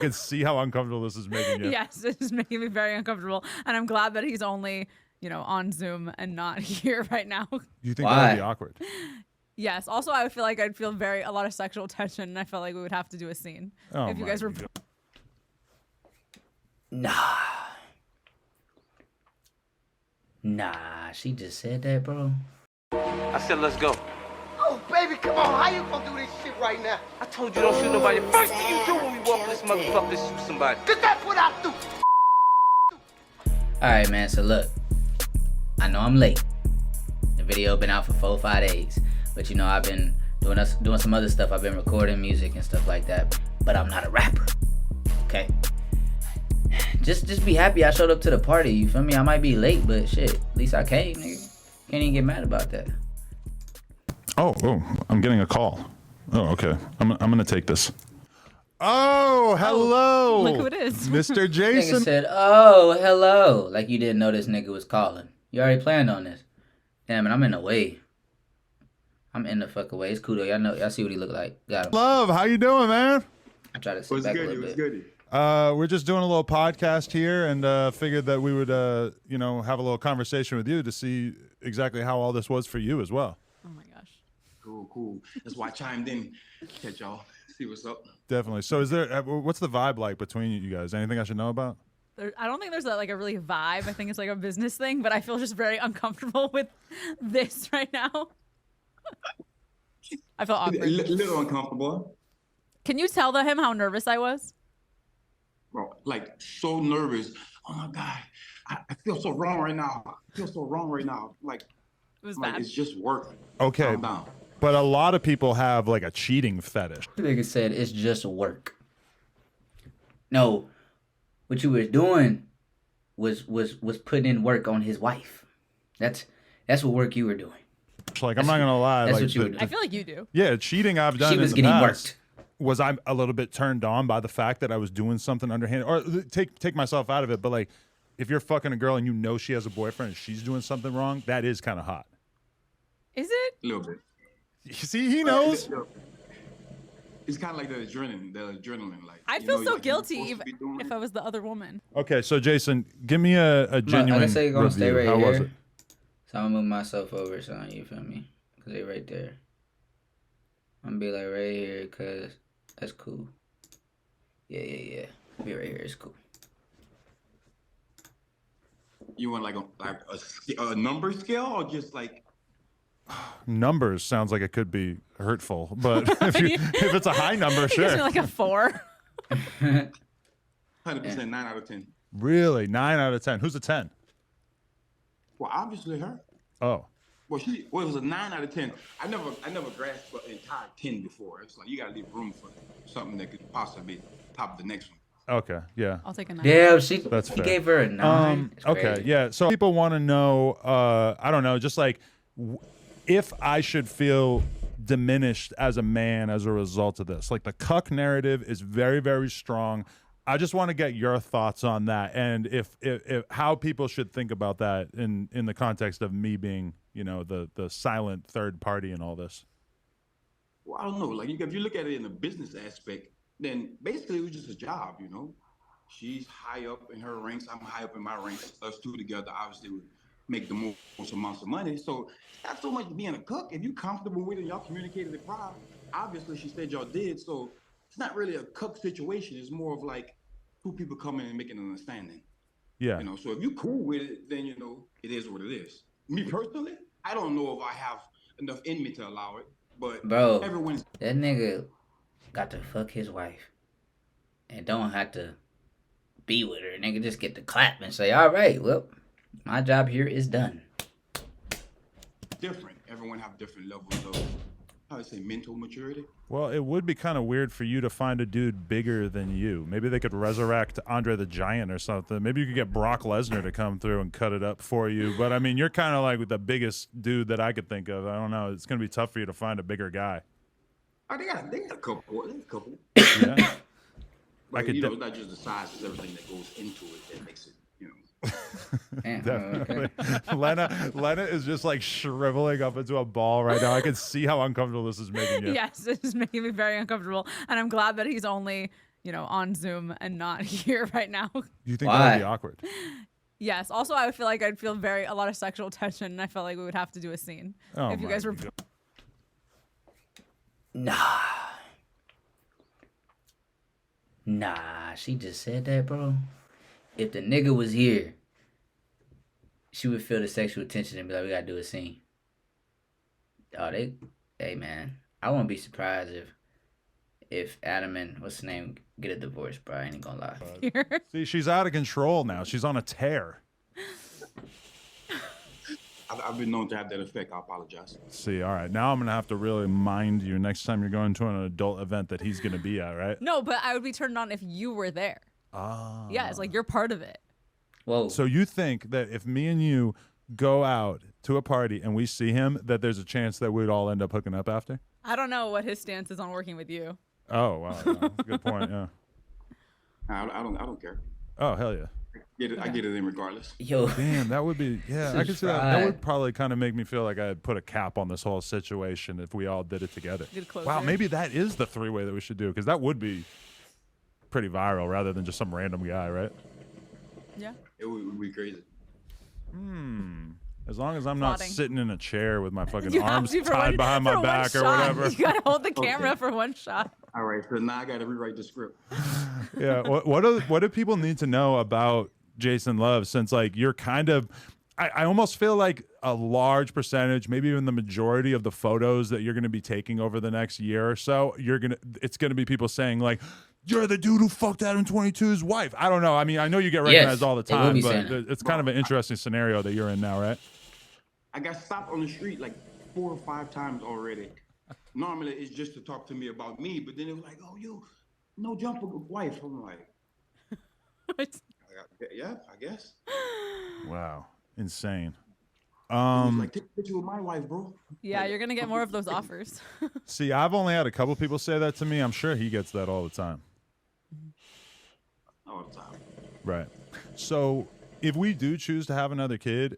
can see how uncomfortable this is making you. Yes, it is making me very uncomfortable. And I'm glad that he's only, on Zoom and not here right now. Do you think that would be awkward? Yes. Also, I feel like I'd feel a lot of sexual tension, and I felt like we would have to do a scene if you guys were. Nah, she just said that, bro. I said, let's go. Oh, baby, come on. How you gonna do this shit right now? I told you don't shoot nobody. First thing you do when we walk this motherfucker is shoot somebody. Cause that's what I do. Alright, man, so look. I know I'm late. The video been out for 4 or 5 days. But I've been doing some other stuff. I've been recording music and stuff like that. But I'm not a rapper. Okay? Just be happy I showed up to the party. You feel me? I might be late, but shit. At least I came, nigga. Can't even get mad about that. Oh, I'm getting a call. Oh, okay. I'm gonna take this. Oh, hello. Oh, look who it is. Mr. Jason. Nigga said, oh, hello. Like you didn't know this nigga was calling. You already planned on this. Damn it, I'm in the way. I'm in the fuck away. It's cool though. Y'all see what he look like. Got him. Love, how you doing, man? I try to sit back a little bit. Good. We're just doing a little podcast here and figured that we would, have a little conversation with you to see exactly how all this was for you as well. Oh my gosh. Cool. That's why I chimed in. Catch y'all. See what's up. Definitely. So what's the vibe like between you guys? Anything I should know about? I don't think there's a really vibe. I think it's like a business thing, but I feel just very uncomfortable with this right now. I feel awkward. A little uncomfortable. Can you tell him how nervous I was? Bro, like so nervous. Oh my God. I feel so wrong right now. Like, it was bad. It's just work. Okay. Calm down. But a lot of people have like a cheating fetish. The nigga said it's just work. No, what you were doing was putting in work on his wife. That's what work you were doing. Like, I'm not gonna lie. That's like, what you were doing. I feel like you do. Yeah, cheating I've done. She was in the getting past. worked. Was I a little bit turned on by the fact that I was doing something underhand? Or take myself out of it, but like, if you're fucking a girl and you know she has a boyfriend and she's doing something wrong, that is kind of hot. Is it? A little bit. You see, he knows. It's kind of like the adrenaline. Like, I'd feel so guilty if I was the other woman. Okay, so Jason, give me a genuine I say you're gonna review. stay right How here. was it? So I'm gonna move myself over, son. You feel me? Cause they right there. I'm gonna be like right here, cause that's cool. Yeah. Be right here. It's cool. You want like a number scale or just like? Numbers sounds like it could be hurtful, but if it's a high number, sure. Gives me like a 4. 100%, 9 out of 10. Really, 9 out of 10. Who's a 10? Well, obviously her. Oh. Well, it was a 9 out of 10. I never grasped an entire 10 before. It's like you gotta leave room for something that could possibly be top of the next one. Okay, yeah. I'll take a 9. Damn, That's he fair. gave her a 9. Okay, yeah. So people want to know, I don't know, just like if I should feel diminished as a man as a result of this. Like the cuck narrative is very, very strong. I just want to get your thoughts on that, and if how people should think about that in the context of me being, the silent third party in all this. Well, I don't know. Like if you look at it in the business aspect, then basically it was just a job. She's high up in her ranks. I'm high up in my ranks. Us two together, obviously, would make the most amounts of money. So it's not so much being a cook. If you're comfortable with it, y'all communicated it prior. Obviously, she said y'all did. So it's not really a cook situation. It's more of like two people coming and making an understanding. Yeah. So if you're cool with it, then it is what it is. Me personally, I don't know if I have enough in me to allow it. But bro, everyone's that nigga got to fuck his wife and don't have to be with her. Nigga just get to clap and say, all right, well, my job here is done. different. Everyone have different levels of, how do I say, mental maturity. Well, it would be kind of weird for you to find a dude bigger than you. Maybe they could resurrect Andre the Giant or something. Maybe you could get Brock Lesnar to come through and cut it up for you. But, I mean, you're kind of like the biggest dude that I could think of. I don't know. It's going to be tough for you to find a bigger guy. Oh, they got a couple. Yeah. But, it's not just the size. It's everything that goes into it that makes it, Definitely. Lena is just like shriveling up into a ball right now. I can see how uncomfortable this is making you. Yes, it is making me very uncomfortable. And I'm glad that he's only, on Zoom and not here right now. You think that would Why? be awkward? Yes. Also, I would feel like I'd feel a lot of sexual tension, and I felt like we would have to do a scene Oh if you my guys were. God. Nah, she just said that, bro. If the nigga was here, she would feel the sexual tension and be like, we gotta do a scene. Oh, hey man, I won't be surprised if Adam and what's his name get a divorce, bro. I ain't gonna lie. Here. See, she's out of control now. She's on a tear. I've been known to have that effect. I apologize. See, all right. Now I'm going to have to really mind you next time you're going to an adult event that he's going to be at, right? No, but I would be turned on if you were there. Ah. Yeah, it's like you're part of it. Whoa. So you think that if me and you go out to a party and we see him, that there's a chance that we'd all end up hooking up after? I don't know what his stance is on working with you. Oh, wow. Yeah. Good point, yeah. I don't care. Oh, hell yeah. I get it in regardless. Yo, Damn, that would be, yeah, I could see that. That Subscribe. would probably kind of make me feel like I had put a cap on this whole situation if we all did it together. Good closure. Wow, maybe that is the three-way that we should do, because that would be pretty viral rather than just some random guy, right? Yeah. It would be crazy. As long as I'm not Plotting. sitting in a chair with my fucking You have arms to for tied one- behind for my one back or shot. whatever. You gotta hold the camera for one shot. All right, so now I got to rewrite the script. Yeah. What do people need to know about Jason Love, since like you're kind of I almost feel like a large percentage, maybe even the majority of the photos that you're going to be taking over the next year or so, it's going to be people saying like, you're the dude who fucked Adam 22's wife. I don't know. I mean, I know you get recognized Yes, all the they will time, be but saying that. it's kind of an interesting scenario that you're in now, right? I got stopped on the street like 4 or 5 times already. Normally it's just to talk to me about me, but then it was like, oh, you no jumper wife. I'm like, yeah, I guess. Wow. Insane. He was like, take a picture with my wife, bro. Yeah, you're gonna get more of those offers. See, I've only had a couple people say that to me. I'm sure he gets that all the time. All the time. Right. So if we do choose to have another kid,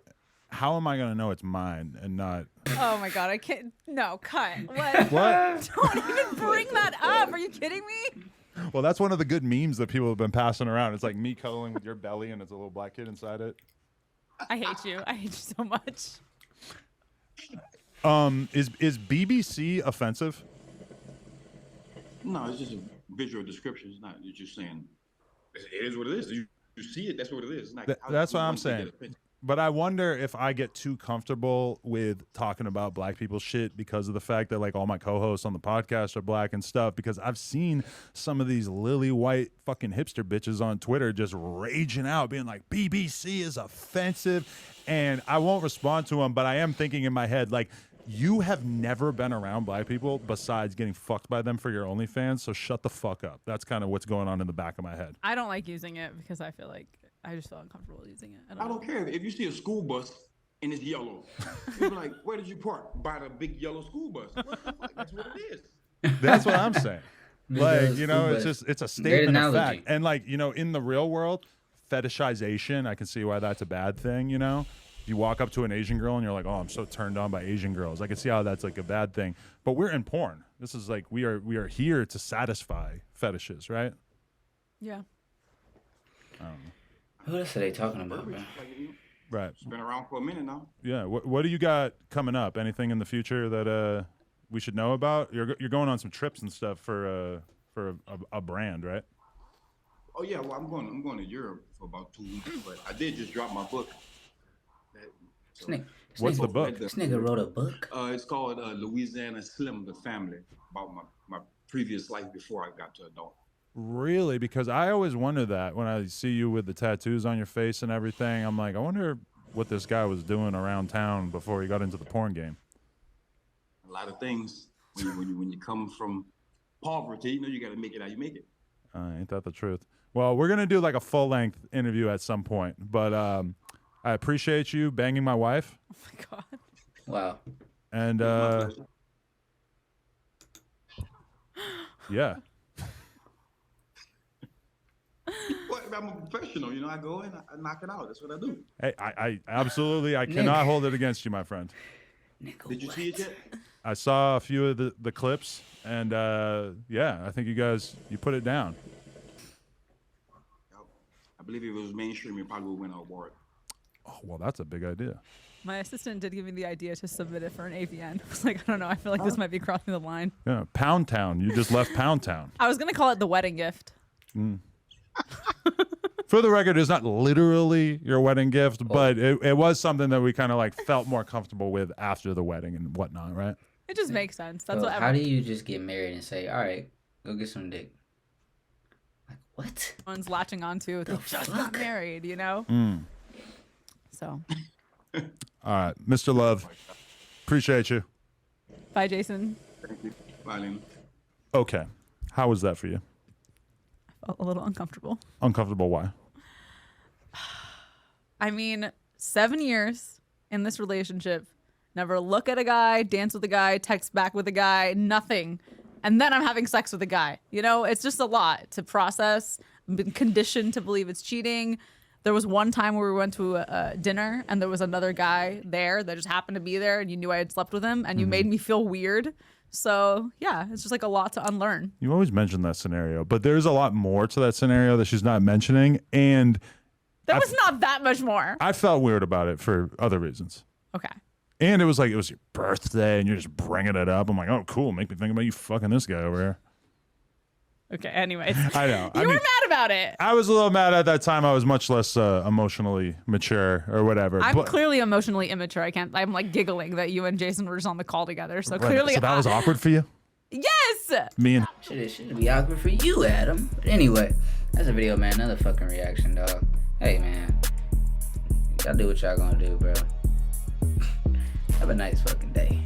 how am I going to know it's mine and not? Oh my god, I can't. No, cut. What? What? Don't even bring that up. Are you kidding me? Well, that's one of the good memes that people have been passing around. It's like me cuddling with your belly and it's a little black kid inside it. I hate you. I hate you so much. Is BBC offensive? No, it's just a visual description. It's not. You're just saying it is what it is. You see it. That's what it is. It's not, That's what I'm once they get saying. offended. But I wonder if I get too comfortable with talking about black people shit because of the fact that like all my co-hosts on the podcast are black and stuff, because I've seen some of these lily white fucking hipster bitches on Twitter just raging out being like BBC is offensive, and I won't respond to them, but I am thinking in my head like, you have never been around black people besides getting fucked by them for your OnlyFans, so shut the fuck up. That's kind of what's going on in the back of my head. I don't like using it because I feel like I just feel uncomfortable using it. I don't care if you see a school bus and it's yellow. You'll be like, where did you park? By the big yellow school bus. What the fuck? That's what it is. That's what I'm saying. Like, you know, it's School just, it's a Great statement of analogy. fact. And like, you know, in the real world, fetishization, I can see why that's a bad thing, you know? If you walk up to an Asian girl and you're like, oh, I'm so turned on by Asian girls, I can see how that's like a bad thing. But we're in porn. This is like, we are here to satisfy fetishes, right? Yeah. What else are they talking about, bro? Like, you know, Right. it's been around for a minute now. Yeah. What do you got coming up? Anything in the future that we should know about? You're going on some trips and stuff for a brand, right? Oh yeah, well I'm going to Europe for about 2 weeks, but I did just drop my book. So, What's the book? This nigga wrote a book. it's called Louisiana Slim, the Family, about my previous life before I got to adult. Really? Because I always wonder that when I see you with the tattoos on your face and everything. I'm like, I wonder what this guy was doing around town before he got into the porn game. A lot of things when you come from poverty, you know, you got to make it how you make it. Ain't that the truth? Well, we're gonna do like a full length interview at some point, but I appreciate you banging my wife, Oh my god. Wow. and My pleasure. yeah, Well, I'm a professional, you know. I go in, I knock it out. That's what I do. hey, I absolutely, I cannot hold it against you, my friend. Nigga, Did you see it yet? I saw a few of the clips, and yeah, I think you put it down. I believe if it was mainstream, it probably would win an award. Oh, well, that's a big idea. My assistant did give me the idea to submit it for an AVN. I was like, I don't know. I feel like this might be crossing the line. Yeah, Pound Town. You just left Pound Town. I was gonna call it the wedding gift. For the record, it's not literally your wedding gift, but it was something that we kind of like felt more comfortable with after the wedding and whatnot, right? It just makes sense. That's Bro, what how do you just get married and say, all right, go get some dick? Like, what? everyone's latching onto. They just got married, you know. So, All right, Mr. Love, appreciate you. bye, Jason. Thank you. Bye, Lena. Okay, how was that for you? Felt a little uncomfortable. Uncomfortable? Why? I mean, 7 years in this relationship, never look at a guy, dance with a guy, text back with a guy, nothing. And then I'm having sex with a guy. You know, it's just a lot to process. I've been conditioned to believe it's cheating. There was one time where we went to a dinner and there was another guy there that just happened to be there and you knew I had slept with him and you made me feel weird. So, yeah, it's just like a lot to unlearn. You always mention that scenario, but there's a lot more to that scenario that she's not mentioning, and That was not that much more. I felt weird about it for other reasons. Okay. And it was like it was your birthday, and you're just bringing it up. I'm like, oh, cool. Make me think about you fucking this guy over here. Okay, anyways. I know. You were mad about it. I was a little mad at that time. I was much less emotionally mature or whatever. I'm but, clearly emotionally immature. I'm like giggling that you and Jason were just on the call together. So clearly so that was awkward for you? Yes! Me and Should be awkward for you, Adam. But anyway, that's a video, man. Another fucking reaction, dog. Hey, man. Y'all do what y'all gonna do, bro. Have a nice fucking day.